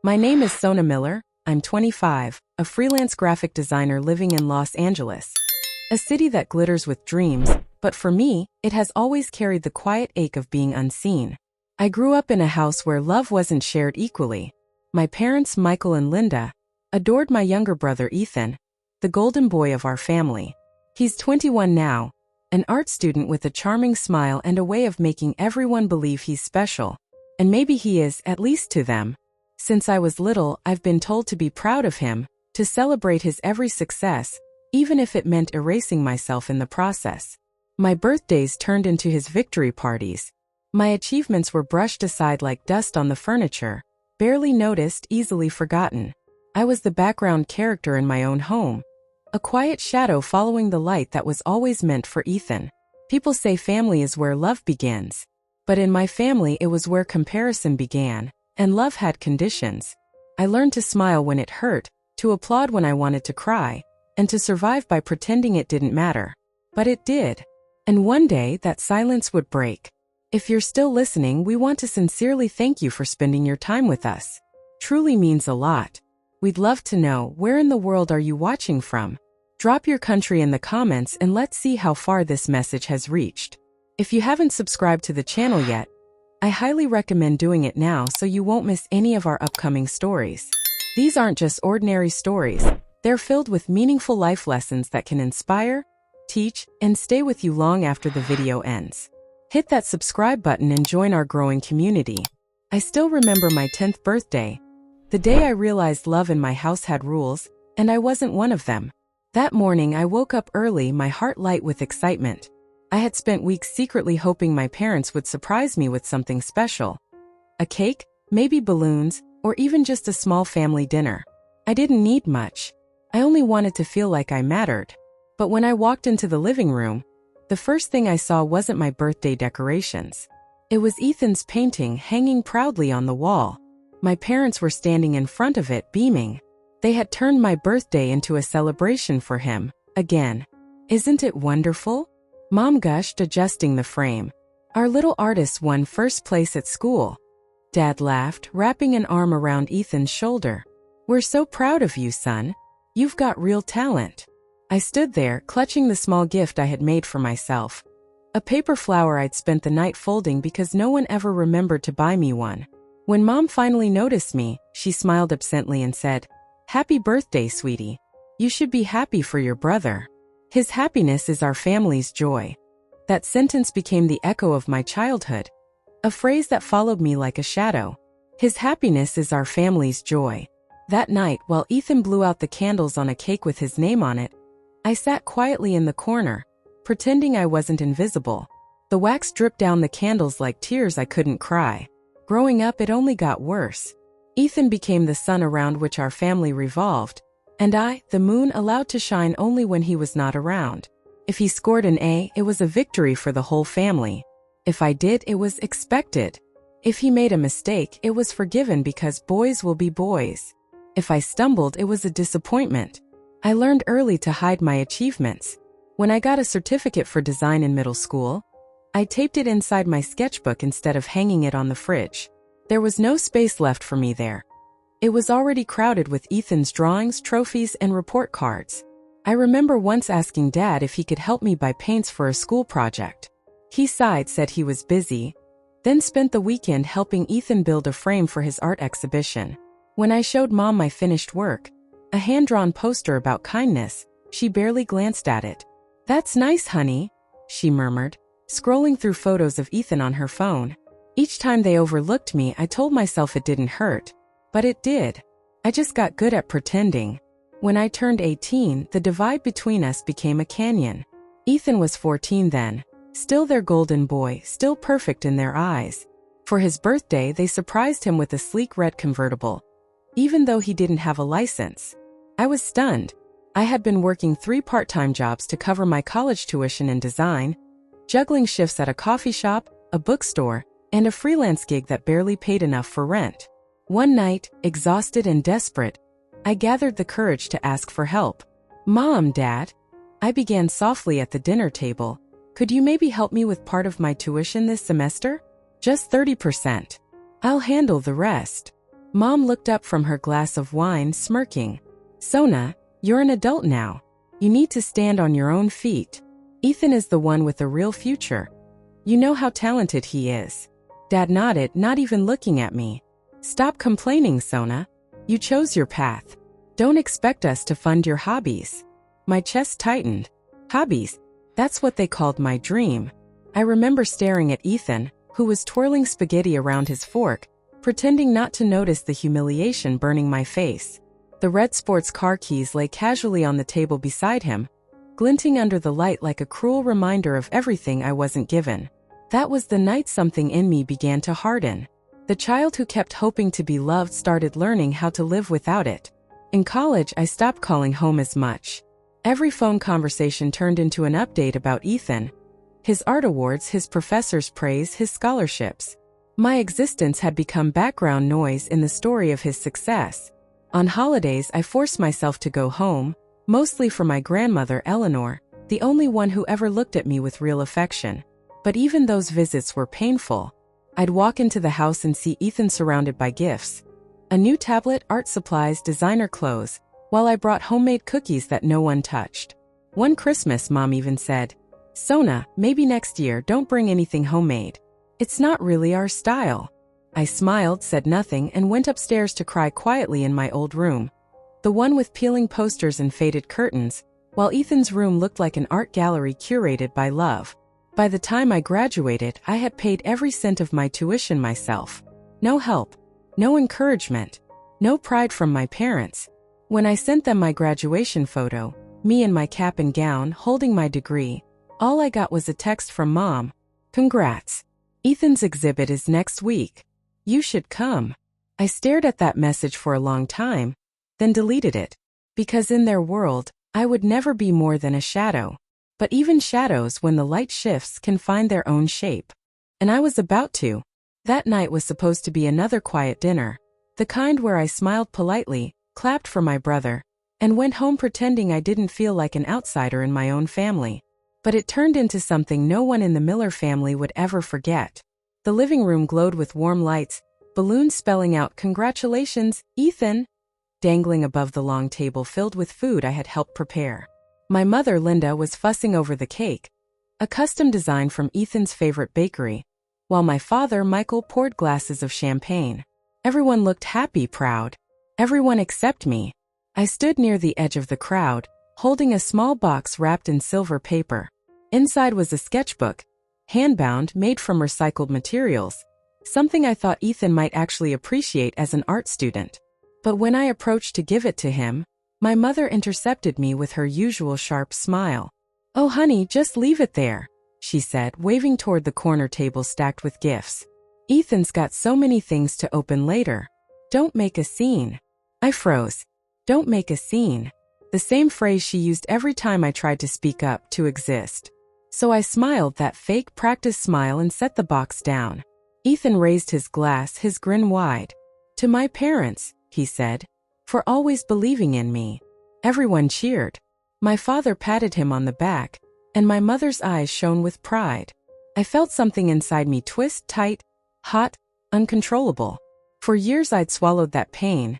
My name is Sona Miller. I'm 25, a freelance graphic designer living in Los Angeles, a city that glitters with dreams, but for me, it has always carried the quiet ache of being unseen. I grew up in a house where love wasn't shared equally. My parents, Michael and Linda, adored my younger brother Ethan, the golden boy of our family. He's 21 now, an art student with a charming smile and a way of making everyone believe he's special. And maybe he is, at least to them. Since I was little, I've been told to be proud of him, to celebrate his every success, even if it meant erasing myself in the process. My birthdays turned into his victory parties. My achievements were brushed aside like dust on the furniture, barely noticed, easily forgotten. I was the background character in my own home, a quiet shadow following the light that was always meant for Ethan. People say family is where love begins. But in my family it was where comparison began, and love had conditions. I learned to smile when it hurt, to applaud when I wanted to cry, and to survive by pretending it didn't matter. But it did. And one day that silence would break. If you're still listening, we want to sincerely thank you for spending your time with us. Truly means a lot. We'd love to know, where in the world are you watching from? Drop your country in the comments and let's see how far this message has reached. If you haven't subscribed to the channel yet, I highly recommend doing it now so you won't miss any of our upcoming stories. These aren't just ordinary stories, they're filled with meaningful life lessons that can inspire, teach, and stay with you long after the video ends. Hit that subscribe button and join our growing community. I still remember my 10th birthday, the day I realized love in my house had rules, and I wasn't one of them. That morning I woke up early, my heart light with excitement. I had spent weeks secretly hoping my parents would surprise me with something special. A cake, maybe balloons, or even just a small family dinner. I didn't need much. I only wanted to feel like I mattered. But when I walked into the living room, the first thing I saw wasn't my birthday decorations. It was Ethan's painting hanging proudly on the wall. My parents were standing in front of it, beaming. They had turned my birthday into a celebration for him, again. Isn't it wonderful? Mom gushed, adjusting the frame. Our little artist won first place at school. Dad laughed, wrapping an arm around Ethan's shoulder. We're so proud of you, son. You've got real talent. I stood there, clutching the small gift I had made for myself. A paper flower I'd spent the night folding because no one ever remembered to buy me one. When Mom finally noticed me, she smiled absently and said, "Happy birthday, sweetie. You should be happy for your brother. His happiness is our family's joy." That sentence became the echo of my childhood, a phrase that followed me like a shadow. His happiness is our family's joy. That night, while Ethan blew out the candles on a cake with his name on it, I sat quietly in the corner, pretending I wasn't invisible. The wax dripped down the candles like tears I couldn't cry. Growing up, it only got worse. Ethan became the sun around which our family revolved, and I, the moon, allowed to shine only when he was not around. If he scored an A, it was a victory for the whole family. If I did, it was expected. If he made a mistake, it was forgiven because boys will be boys. If I stumbled, it was a disappointment. I learned early to hide my achievements. When I got a certificate for design in middle school, I taped it inside my sketchbook instead of hanging it on the fridge. There was no space left for me there. It was already crowded with Ethan's drawings, trophies, and report cards. I remember once asking Dad if he could help me buy paints for a school project. He sighed, said he was busy, then spent the weekend helping Ethan build a frame for his art exhibition. When I showed Mom my finished work, a hand-drawn poster about kindness, she barely glanced at it. "That's nice, honey," she murmured, scrolling through photos of Ethan on her phone. Each time they overlooked me, I told myself it didn't hurt. But it did. I just got good at pretending. When I turned 18, the divide between us became a canyon. Ethan was 14 then, still their golden boy, still perfect in their eyes. For his birthday, they surprised him with a sleek red convertible, even though he didn't have a license. I was stunned. I had been working 3 part-time jobs to cover my college tuition in design, juggling shifts at a coffee shop, a bookstore, and a freelance gig that barely paid enough for rent. One night, exhausted and desperate, I gathered the courage to ask for help. "Mom, Dad," I began softly at the dinner table, "could you maybe help me with part of my tuition this semester? Just 30%. I'll handle the rest." Mom looked up from her glass of wine, smirking. Sona, you're an adult now. You need to stand on your own feet. Ethan is the one with a real future. You know how talented he is. Dad nodded, not even looking at me. Stop complaining, Sona. You chose your path. Don't expect us to fund your hobbies. My chest tightened. Hobbies? That's what they called my dream. I remember staring at Ethan, who was twirling spaghetti around his fork, pretending not to notice the humiliation burning my face. The red sports car keys lay casually on the table beside him, glinting under the light like a cruel reminder of everything I wasn't given. That was the night something in me began to harden. The child who kept hoping to be loved started learning how to live without it. In college, I stopped calling home as much. Every phone conversation turned into an update about Ethan. His art awards, his professors' praise, his scholarships. My existence had become background noise in the story of his success. On holidays, I forced myself to go home, mostly for my grandmother, Eleanor, the only one who ever looked at me with real affection. But even those visits were painful. I'd walk into the house and see Ethan surrounded by gifts. A new tablet, art supplies, designer clothes, while I brought homemade cookies that no one touched. One Christmas, Mom even said, Sona, maybe next year don't bring anything homemade. It's not really our style. I smiled, said nothing, and went upstairs to cry quietly in my old room. The one with peeling posters and faded curtains, while Ethan's room looked like an art gallery curated by love. By the time I graduated, I had paid every cent of my tuition myself. No help. No encouragement. No pride from my parents. When I sent them my graduation photo, me in my cap and gown holding my degree, all I got was a text from Mom. Congrats. Ethan's exhibit is next week. You should come. I stared at that message for a long time, then deleted it. Because in their world, I would never be more than a shadow. But even shadows, when the light shifts, can find their own shape. And I was about to. That night was supposed to be another quiet dinner. The kind where I smiled politely, clapped for my brother, and went home pretending I didn't feel like an outsider in my own family. But it turned into something no one in the Miller family would ever forget. The living room glowed with warm lights, balloons spelling out "Congratulations, Ethan," dangling above the long table filled with food I had helped prepare. My mother, Linda, was fussing over the cake, a custom design from Ethan's favorite bakery, while my father, Michael, poured glasses of champagne. Everyone looked happy, proud. Everyone except me. I stood near the edge of the crowd, holding a small box wrapped in silver paper. Inside was a sketchbook, hand-bound, made from recycled materials, something I thought Ethan might actually appreciate as an art student. But when I approached to give it to him, my mother intercepted me with her usual sharp smile. "Oh honey, just leave it there," she said, waving toward the corner table stacked with gifts. "Ethan's got so many things to open later. Don't make a scene." I froze. Don't make a scene. The same phrase she used every time I tried to speak up, to exist. So I smiled that fake practice smile and set the box down. Ethan raised his glass, his grin wide. "To my parents," he said, "for always believing in me." Everyone cheered. My father patted him on the back, and my mother's eyes shone with pride. I felt something inside me twist, tight, hot, uncontrollable. For years I'd swallowed that pain,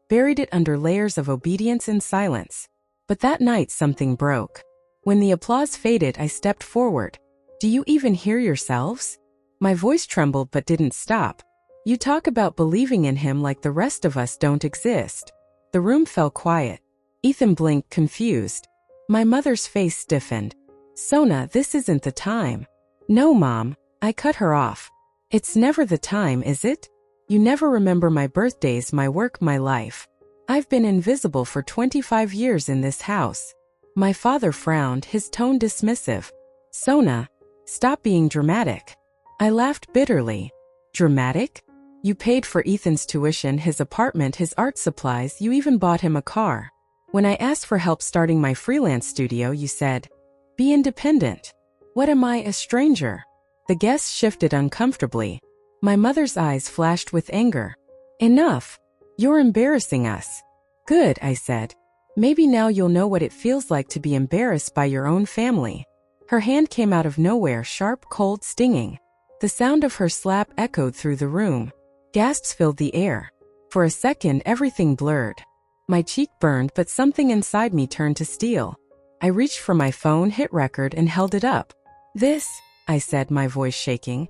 buried it under layers of obedience and silence. But that night something broke. When the applause faded, I stepped forward. "Do you even hear yourselves?" My voice trembled but didn't stop. "You talk about believing in him like the rest of us don't exist." The room fell quiet. Ethan blinked, confused. My mother's face stiffened. "Sona, this isn't the time." "No, Mom," I cut her off. "It's never the time, is it? You never remember my birthdays, my work, my life. I've been invisible for 25 years in this house." My father frowned, his tone dismissive. "Sona, stop being dramatic." I laughed bitterly. "Dramatic? You paid for Ethan's tuition, his apartment, his art supplies, you even bought him a car. When I asked for help starting my freelance studio, you said, 'Be independent.' What am I, a stranger?" The guests shifted uncomfortably. My mother's eyes flashed with anger. "Enough. You're embarrassing us." "Good," I said. "Maybe now you'll know what it feels like to be embarrassed by your own family." Her hand came out of nowhere, sharp, cold, stinging. The sound of her slap echoed through the room. Gasps filled the air. For a second, everything blurred. My cheek burned, but something inside me turned to steel. I reached for my phone, hit record, and held it up. "This," I said, my voice shaking,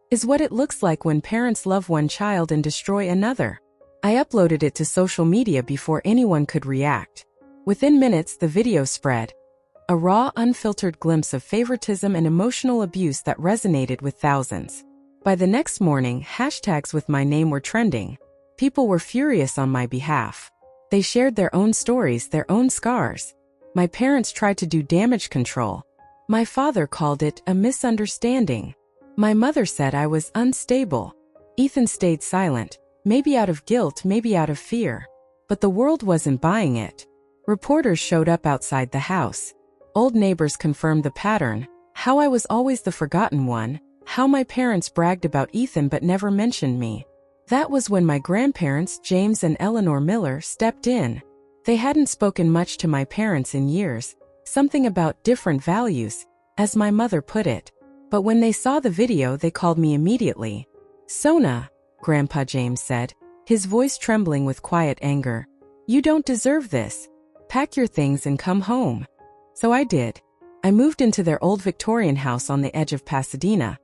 "is what it looks like when parents love one child and destroy another." I uploaded it to social media before anyone could react. Within minutes, the video spread. A raw, unfiltered glimpse of favoritism and emotional abuse that resonated with thousands. By the next morning, hashtags with my name were trending. People were furious on my behalf. They shared their own stories, their own scars. My parents tried to do damage control. My father called it a misunderstanding. My mother said I was unstable. Ethan stayed silent, maybe out of guilt, maybe out of fear. But the world wasn't buying it. Reporters showed up outside the house. Old neighbors confirmed the pattern, how I was always the forgotten one, how my parents bragged about Ethan but never mentioned me. That was when my grandparents, James and Eleanor Miller, stepped in. They hadn't spoken much to my parents in years, something about different values, as my mother put it. But when they saw the video, they called me immediately. "Sona," Grandpa James said, his voice trembling with quiet anger. "You don't deserve this. Pack your things and come home." So I did. I moved into their old Victorian house on the edge of Pasadena,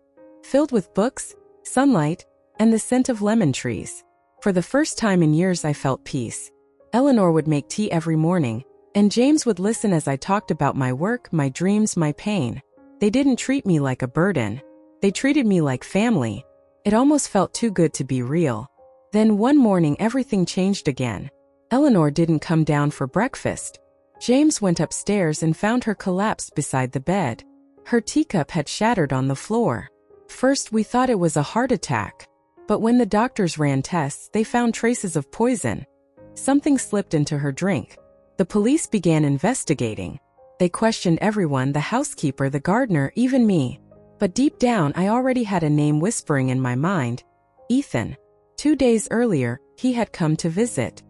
filled with books, sunlight, and the scent of lemon trees. For the first time in years, I felt peace. Eleanor would make tea every morning, and James would listen as I talked about my work, my dreams, my pain. They didn't treat me like a burden. They treated me like family. It almost felt too good to be real. Then one morning, everything changed again. Eleanor didn't come down for breakfast. James went upstairs and found her collapsed beside the bed. Her teacup had shattered on the floor. First, we thought it was a heart attack. But when the doctors ran tests, they found traces of poison. Something slipped into her drink. The police began investigating. They questioned everyone, the housekeeper, the gardener, even me. But deep down, I already had a name whispering in my mind. Ethan. 2 days earlier, he had come to visit.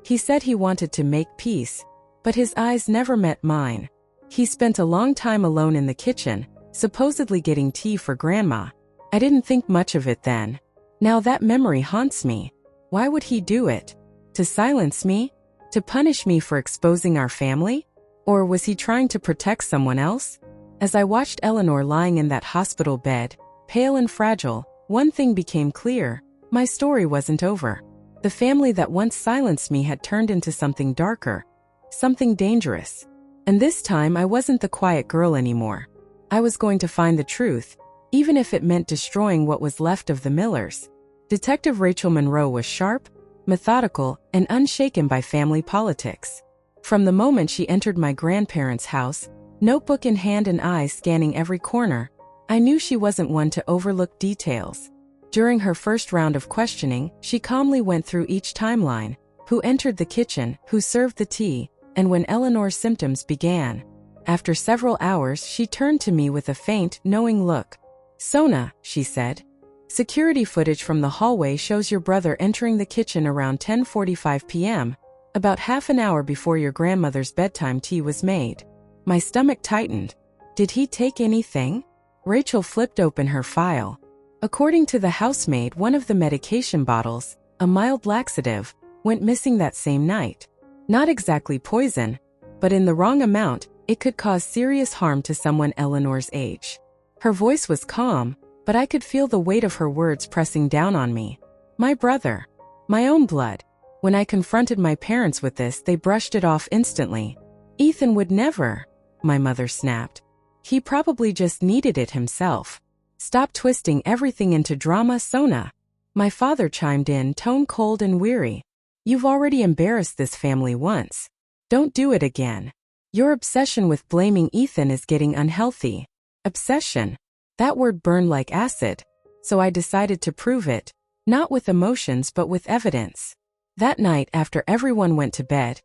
He said he wanted to make peace, but his eyes never met mine. He spent a long time alone in the kitchen, supposedly getting tea for Grandma. I didn't think much of it then. Now that memory haunts me. Why would he do it? To silence me? To punish me for exposing our family? Or was he trying to protect someone else? As I watched Eleanor lying in that hospital bed, pale and fragile, one thing became clear. My story wasn't over. The family that once silenced me had turned into something darker, something dangerous. And this time, I wasn't the quiet girl anymore. I was going to find the truth, even if it meant destroying what was left of the Millers. Detective Rachel Monroe was sharp, methodical, and unshaken by family politics. From the moment she entered my grandparents' house, notebook in hand and eyes scanning every corner, I knew she wasn't one to overlook details. During her first round of questioning, she calmly went through each timeline: who entered the kitchen, who served the tea, and when Eleanor's symptoms began. After several hours, she turned to me with a faint, knowing look. "Sona," she said, "security footage from the hallway shows your brother entering the kitchen around 10:45 p.m., about half an hour before your grandmother's bedtime tea was made." My stomach tightened. Did he take anything? Rachel flipped open her file. According to the housemaid, one of the medication bottles, a mild laxative, went missing that same night. Not exactly poison, but in the wrong amount, it could cause serious harm to someone Eleanor's age. Her voice was calm, but I could feel the weight of her words pressing down on me. My brother. My own blood. When I confronted my parents with this, they brushed it off instantly. "Ethan would never," my mother snapped. "He probably just needed it himself. Stop twisting everything into drama, Sona." My father chimed in, tone cold and weary. "You've already embarrassed this family once. Don't do it again. Your obsession with blaming Ethan is getting unhealthy." Obsession. That word burned like acid, so I decided to prove it, not with emotions but with evidence. That night, after everyone went to bed,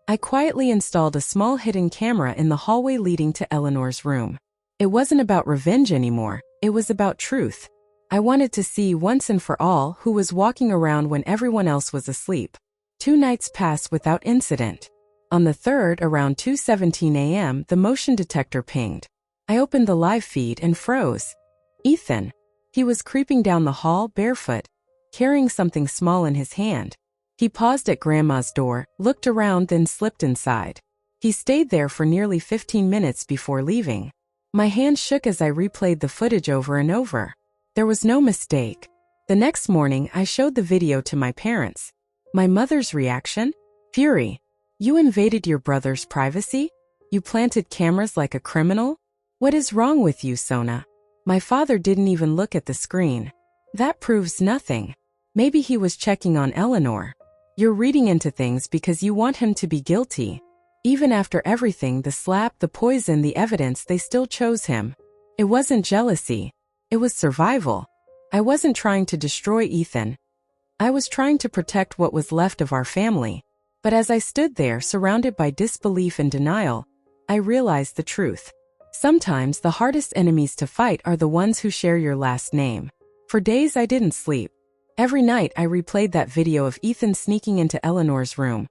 I quietly installed a small hidden camera in the hallway leading to Eleanor's room. It wasn't about revenge anymore, it was about truth. I wanted to see once and for all who was walking around when everyone else was asleep. 2 nights passed without incident. On the third, around 2:17 a.m., the motion detector pinged. I opened the live feed and froze. Ethan. He was creeping down the hall barefoot, carrying something small in his hand. He paused at Grandma's door, looked around, then slipped inside. He stayed there for nearly 15 minutes before leaving. My hand shook as I replayed the footage over and over. There was no mistake. The next morning, I showed the video to my parents. My mother's reaction? Fury. You invaded your brother's privacy? You planted cameras like a criminal? What is wrong with you, Sona? My father didn't even look at the screen. That proves nothing. Maybe he was checking on Eleanor. You're reading into things because you want him to be guilty. Even after everything, the slap, the poison, the evidence, they still chose him. It wasn't jealousy. It was survival. I wasn't trying to destroy Ethan. I was trying to protect what was left of our family. But as I stood there, surrounded by disbelief and denial, I realized the truth. Sometimes the hardest enemies to fight are the ones who share your last name. For days I didn't sleep. Every night I replayed that video of Ethan sneaking into Eleanor's room.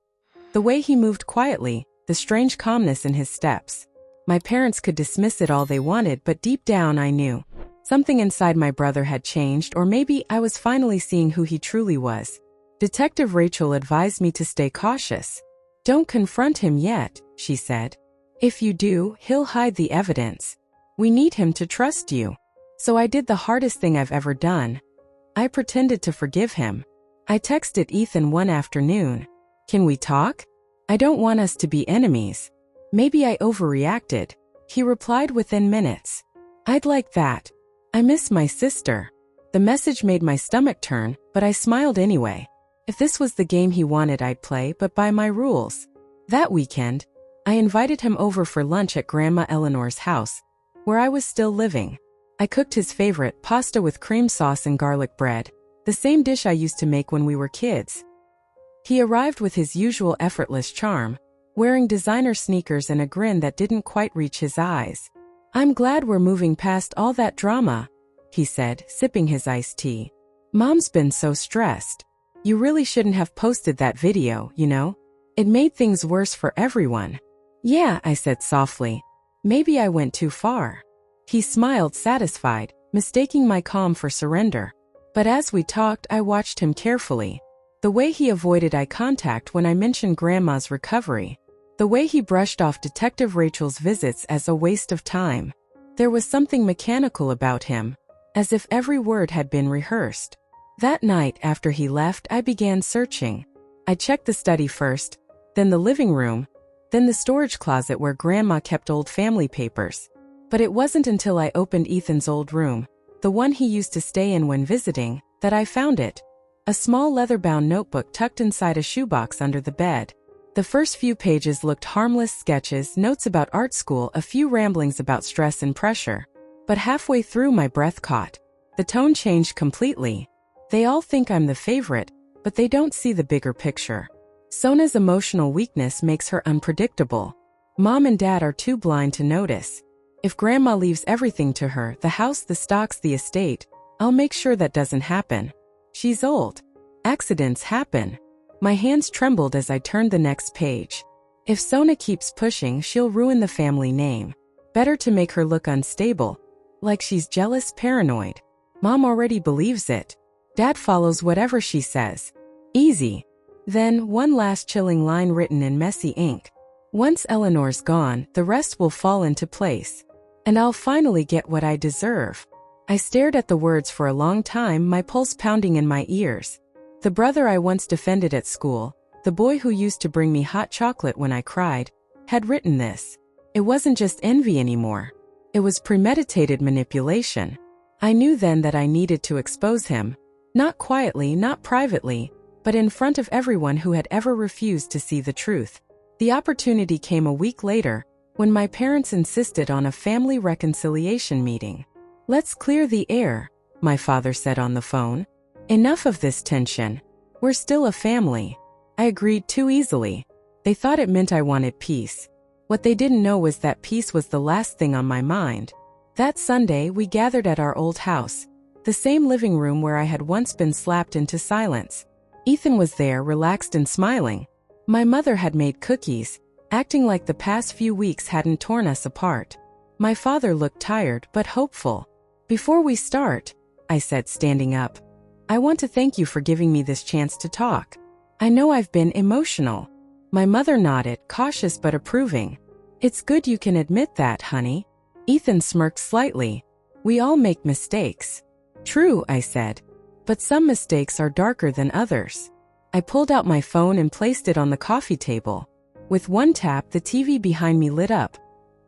The way he moved quietly, the strange calmness in his steps. My parents could dismiss it all they wanted, but deep down I knew. Something inside my brother had changed, or maybe I was finally seeing who he truly was. Detective Rachel advised me to stay cautious. Don't confront him yet, she said. If you do, he'll hide the evidence. We need him to trust you. So I did the hardest thing I've ever done. I pretended to forgive him. I texted Ethan one afternoon. Can we talk? I don't want us to be enemies. Maybe I overreacted. He replied within minutes. I'd like that. I miss my sister. The message made my stomach turn, but I smiled anyway. If this was the game he wanted, I'd play, but by my rules. That weekend, I invited him over for lunch at Grandma Eleanor's house, where I was still living. I cooked his favorite, pasta with cream sauce and garlic bread, the same dish I used to make when we were kids. He arrived with his usual effortless charm, wearing designer sneakers and a grin that didn't quite reach his eyes. I'm glad we're moving past all that drama, he said, sipping his iced tea. Mom's been so stressed. You really shouldn't have posted that video, you know? It made things worse for everyone. Yeah, I said softly. Maybe I went too far. He smiled, satisfied, mistaking my calm for surrender. But as we talked, I watched him carefully. The way he avoided eye contact when I mentioned Grandma's recovery. The way he brushed off Detective Rachel's visits as a waste of time. There was something mechanical about him, as if every word had been rehearsed. That night after he left, I began searching. I checked the study first, then the living room, then the storage closet where Grandma kept old family papers. But it wasn't until I opened Ethan's old room, the one he used to stay in when visiting, that I found it. A small leather-bound notebook tucked inside a shoebox under the bed. The first few pages looked harmless sketches, notes about art school, a few ramblings about stress and pressure. But halfway through, my breath caught. The tone changed completely. They all think I'm the favorite, but they don't see the bigger picture. Sona's emotional weakness makes her unpredictable. Mom and Dad are too blind to notice. If Grandma leaves everything to her, the house, the stocks, the estate, I'll make sure that doesn't happen. She's old. Accidents happen. My hands trembled as I turned the next page. If Sona keeps pushing, she'll ruin the family name. Better to make her look unstable, like she's jealous, paranoid. Mom already believes it. Dad follows whatever she says. Easy. Then, one last chilling line written in messy ink. Once Eleanor's gone, the rest will fall into place. And I'll finally get what I deserve. I stared at the words for a long time, my pulse pounding in my ears. The brother I once defended at school, the boy who used to bring me hot chocolate when I cried, had written this. It wasn't just envy anymore. It was premeditated manipulation. I knew then that I needed to expose him. Not quietly, not privately, but in front of everyone who had ever refused to see the truth. The opportunity came a week later, when my parents insisted on a family reconciliation meeting. Let's clear the air, my father said on the phone. Enough of this tension. We're still a family. I agreed too easily. They thought it meant I wanted peace. What they didn't know was that peace was the last thing on my mind. That Sunday, we gathered at our old house, the same living room where I had once been slapped into silence. Ethan was there, relaxed and smiling. My mother had made cookies, acting like the past few weeks hadn't torn us apart. My father looked tired but hopeful. Before we start, I said, standing up, I want to thank you for giving me this chance to talk. I know I've been emotional. My mother nodded, cautious but approving. It's good you can admit that, honey. Ethan smirked slightly. We all make mistakes. True, I said. But some mistakes are darker than others. I pulled out my phone and placed it on the coffee table. With one tap, the TV behind me lit up.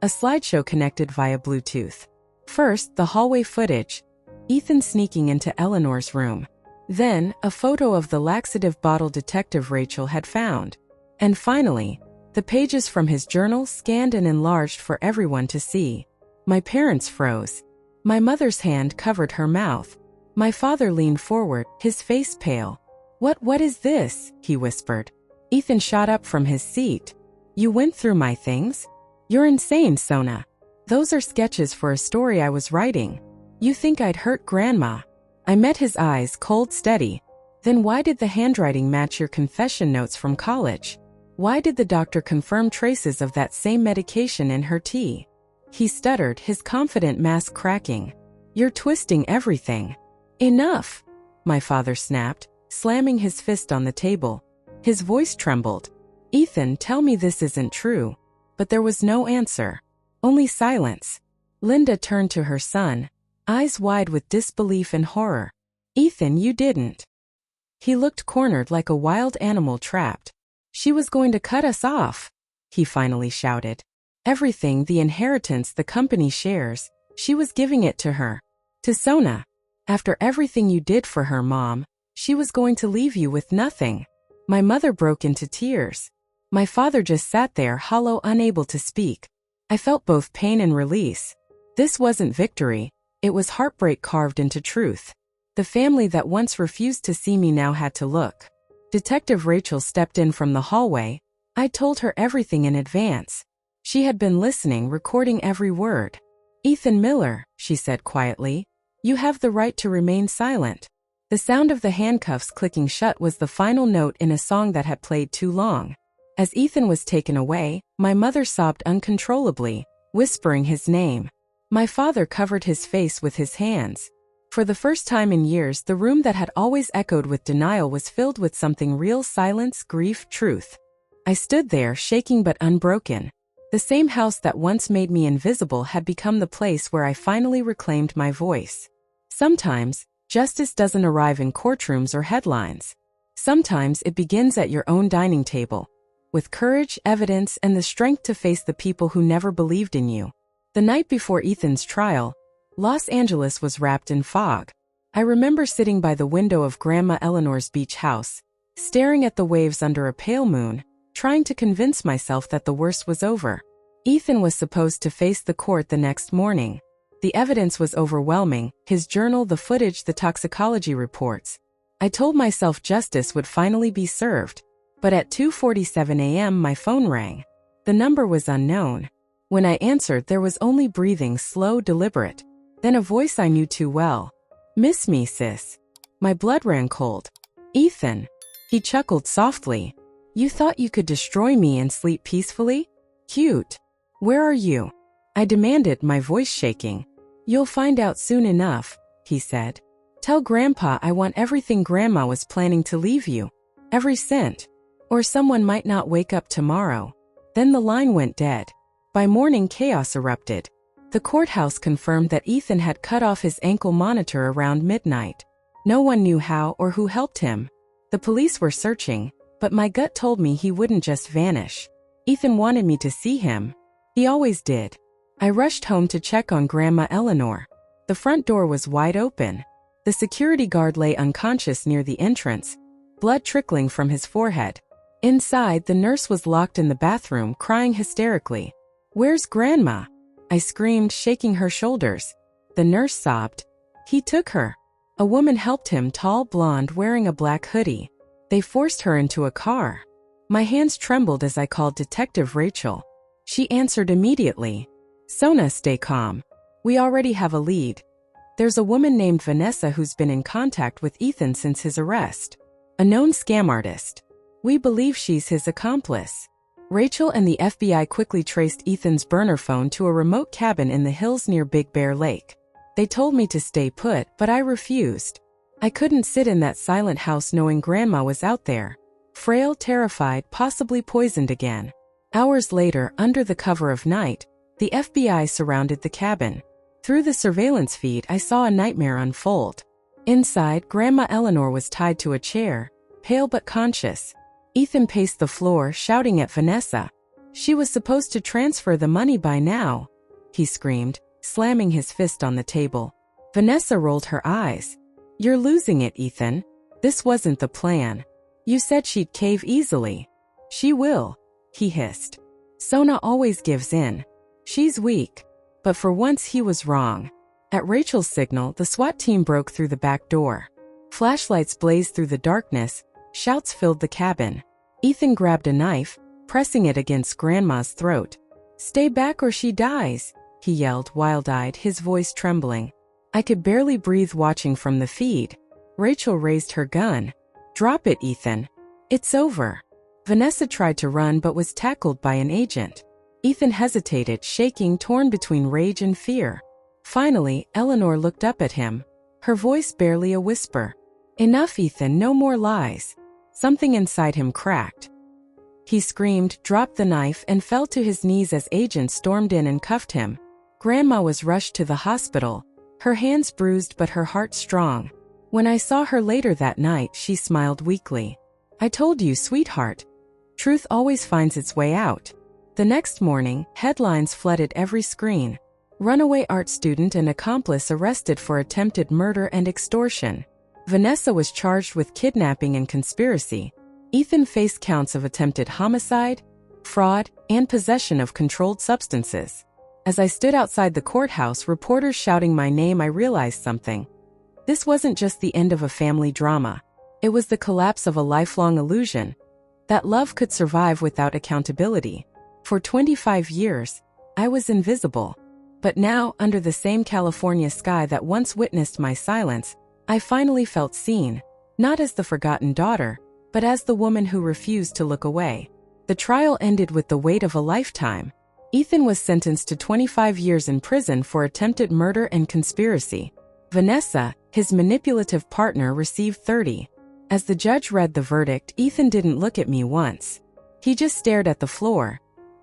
A slideshow connected via Bluetooth. First, the hallway footage. Ethan sneaking into Eleanor's room. Then, a photo of the laxative bottle Detective Rachel had found. And finally, the pages from his journal scanned and enlarged for everyone to see. My parents froze. My mother's hand covered her mouth. My father leaned forward, his face pale. What is this?" he whispered. Ethan shot up from his seat. "You went through my things? You're insane, Sona. Those are sketches for a story I was writing. You think I'd hurt Grandma?" I met his eyes, cold, steady. "Then why did the handwriting match your confession notes from college? Why did the doctor confirm traces of that same medication in her tea?" He stuttered, his confident mask cracking. "You're twisting everything." "Enough," my father snapped, slamming his fist on the table. His voice trembled. "Ethan, tell me this isn't true." But there was no answer. Only silence. Linda turned to her son, eyes wide with disbelief and horror. "Ethan, you didn't." He looked cornered like a wild animal trapped. "She was going to cut us off," he finally shouted. "Everything, the inheritance, the company shares, she was giving it to her. To Sona. After everything you did for her, Mom, she was going to leave you with nothing." My mother broke into tears. My father just sat there, hollow, unable to speak. I felt both pain and release. This wasn't victory. It was heartbreak carved into truth. The family that once refused to see me now had to look. Detective Rachel stepped in from the hallway. I told her everything in advance. She had been listening, recording every word. "Ethan Miller," she said quietly, "you have the right to remain silent." The sound of the handcuffs clicking shut was the final note in a song that had played too long. As Ethan was taken away, my mother sobbed uncontrollably, whispering his name. My father covered his face with his hands. For the first time in years, the room that had always echoed with denial was filled with something real: silence, grief, truth. I stood there, shaking but unbroken. The same house that once made me invisible had become the place where I finally reclaimed my voice. Sometimes, justice doesn't arrive in courtrooms or headlines. Sometimes it begins at your own dining table, with courage, evidence, and the strength to face the people who never believed in you. The night before Ethan's trial, Los Angeles was wrapped in fog. I remember sitting by the window of Grandma Eleanor's beach house, staring at the waves under a pale moon, trying to convince myself that the worst was over. Ethan was supposed to face the court the next morning. The evidence was overwhelming: his journal, the footage, the toxicology reports. I told myself justice would finally be served. But at 2:47 a.m. my phone rang. The number was unknown. When I answered, there was only breathing, slow, deliberate. Then a voice I knew too well. "Miss me, sis." My blood ran cold. "Ethan." He chuckled softly. "You thought you could destroy me and sleep peacefully? Cute. Where are you?" I demanded, my voice shaking. "You'll find out soon enough," he said. "Tell Grandpa I want everything Grandma was planning to leave you. Every cent. Or someone might not wake up tomorrow." Then the line went dead. By morning, chaos erupted. The courthouse confirmed that Ethan had cut off his ankle monitor around midnight. No one knew how or who helped him. The police were searching, but my gut told me he wouldn't just vanish. Ethan wanted me to see him. He always did. I rushed home to check on Grandma Eleanor. The front door was wide open. The security guard lay unconscious near the entrance, blood trickling from his forehead. Inside, the nurse was locked in the bathroom, crying hysterically. "Where's Grandma?" I screamed, shaking her shoulders. The nurse sobbed. "He took her." A woman helped him, tall, blonde, wearing a black hoodie. They forced her into a car. My hands trembled as I called Detective Rachel. She answered immediately. "Sona, stay calm. We already have a lead. There's a woman named Vanessa who's been in contact with Ethan since his arrest. A known scam artist. We believe she's his accomplice." Rachel and the FBI quickly traced Ethan's burner phone to a remote cabin in the hills near Big Bear Lake. They told me to stay put, but I refused. I couldn't sit in that silent house knowing Grandma was out there. Frail, terrified, possibly poisoned again. Hours later, under the cover of night, the FBI surrounded the cabin. Through the surveillance feed, I saw a nightmare unfold. Inside, Grandma Eleanor was tied to a chair, pale but conscious. Ethan paced the floor, shouting at Vanessa. She was supposed to transfer the money by now, he screamed, slamming his fist on the table. Vanessa rolled her eyes. You're losing it, Ethan. This wasn't the plan. You said she'd cave easily. She will, he hissed. Sona always gives in. She's weak. But for once he was wrong. At Rachel's signal, the SWAT team broke through the back door. Flashlights blazed through the darkness, shouts filled the cabin. Ethan grabbed a knife, pressing it against Grandma's throat. Stay back or she dies, he yelled, wild-eyed, his voice trembling. I could barely breathe watching from the feed. Rachel raised her gun. Drop it, Ethan. It's over. Vanessa tried to run but was tackled by an agent. Ethan hesitated, shaking, torn between rage and fear. Finally, Eleanor looked up at him, her voice barely a whisper. Enough, Ethan, no more lies. Something inside him cracked. He screamed, dropped the knife, and fell to his knees as agents stormed in and cuffed him. Grandma was rushed to the hospital, her hands bruised but her heart strong. When I saw her later that night, she smiled weakly. I told you, sweetheart. Truth always finds its way out. The next morning, headlines flooded every screen. Runaway art student and accomplice arrested for attempted murder and extortion. Vanessa was charged with kidnapping and conspiracy. Ethan faced counts of attempted homicide, fraud, and possession of controlled substances. As I stood outside the courthouse, reporters shouting my name, I realized something. This wasn't just the end of a family drama. It was the collapse of a lifelong illusion that love could survive without accountability. For 25 years, I was invisible. But now, under the same California sky that once witnessed my silence, I finally felt seen, not as the forgotten daughter, but as the woman who refused to look away. The trial ended with the weight of a lifetime. Ethan was sentenced to 25 years in prison for attempted murder and conspiracy. Vanessa, his manipulative partner, received 30. As the judge read the verdict, Ethan didn't look at me once. He just stared at the floor.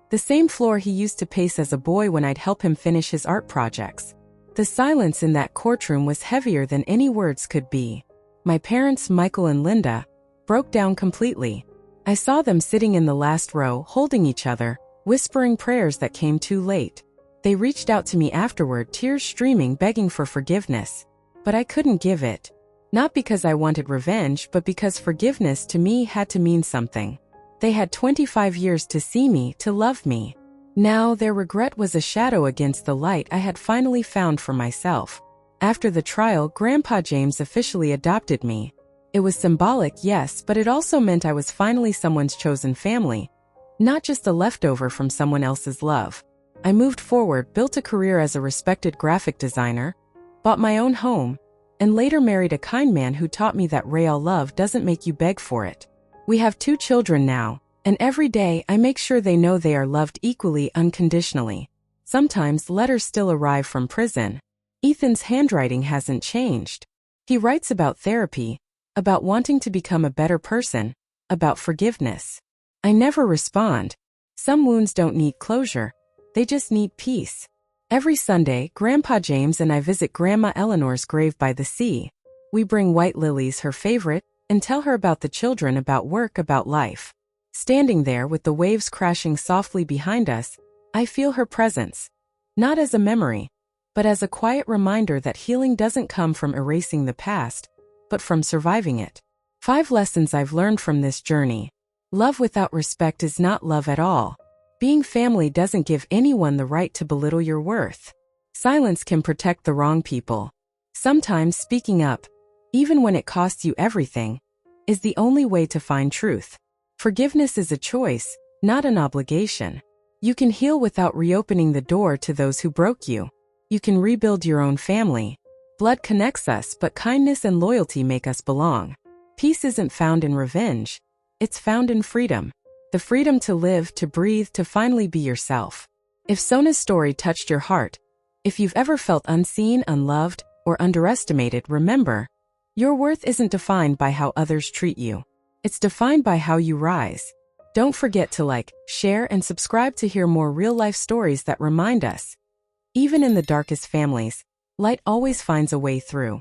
The same floor he used to pace as a boy when I'd help him finish his art projects. The silence in that courtroom was heavier than any words could be. My parents, Michael and Linda, broke down completely. I saw them sitting in the last row, holding each other, whispering prayers that came too late. They reached out to me afterward, tears streaming, begging for forgiveness. But I couldn't give it. Not because I wanted revenge, but because forgiveness to me had to mean something. They had 25 years to see me, to love me. Now their regret was a shadow against the light I had finally found for myself. After the trial, Grandpa James officially adopted me. It was symbolic, yes, but it also meant I was finally someone's chosen family, not just a leftover from someone else's love. I moved forward, built a career as a respected graphic designer, bought my own home, and later married a kind man who taught me that real love doesn't make you beg for it. We have 2 children now, and every day I make sure they know they are loved equally, unconditionally. Sometimes letters still arrive from prison. Ethan's handwriting hasn't changed. He writes about therapy, about wanting to become a better person, about forgiveness. I never respond. Some wounds don't need closure. They just need peace. Every Sunday, Grandpa James and I visit Grandma Eleanor's grave by the sea. We bring white lilies, her favorite, and tell her about the children, about work, about life. Standing there with the waves crashing softly behind us, I feel her presence. Not as a memory, but as a quiet reminder that healing doesn't come from erasing the past, but from surviving it. 5 lessons I've learned from this journey. Love without respect is not love at all. Being family doesn't give anyone the right to belittle your worth. Silence can protect the wrong people. Sometimes speaking up, even when it costs you everything, is the only way to find truth. Forgiveness is a choice, not an obligation. You can heal without reopening the door to those who broke you. You can rebuild your own family. Blood connects us, but kindness and loyalty make us belong. Peace isn't found in revenge. It's found in freedom. The freedom to live, to breathe, to finally be yourself. If Sona's story touched your heart, if you've ever felt unseen, unloved, or underestimated, remember, your worth isn't defined by how others treat you. It's defined by how you rise. Don't forget to like, share, and subscribe to hear more real-life stories that remind us, even in the darkest families, light always finds a way through.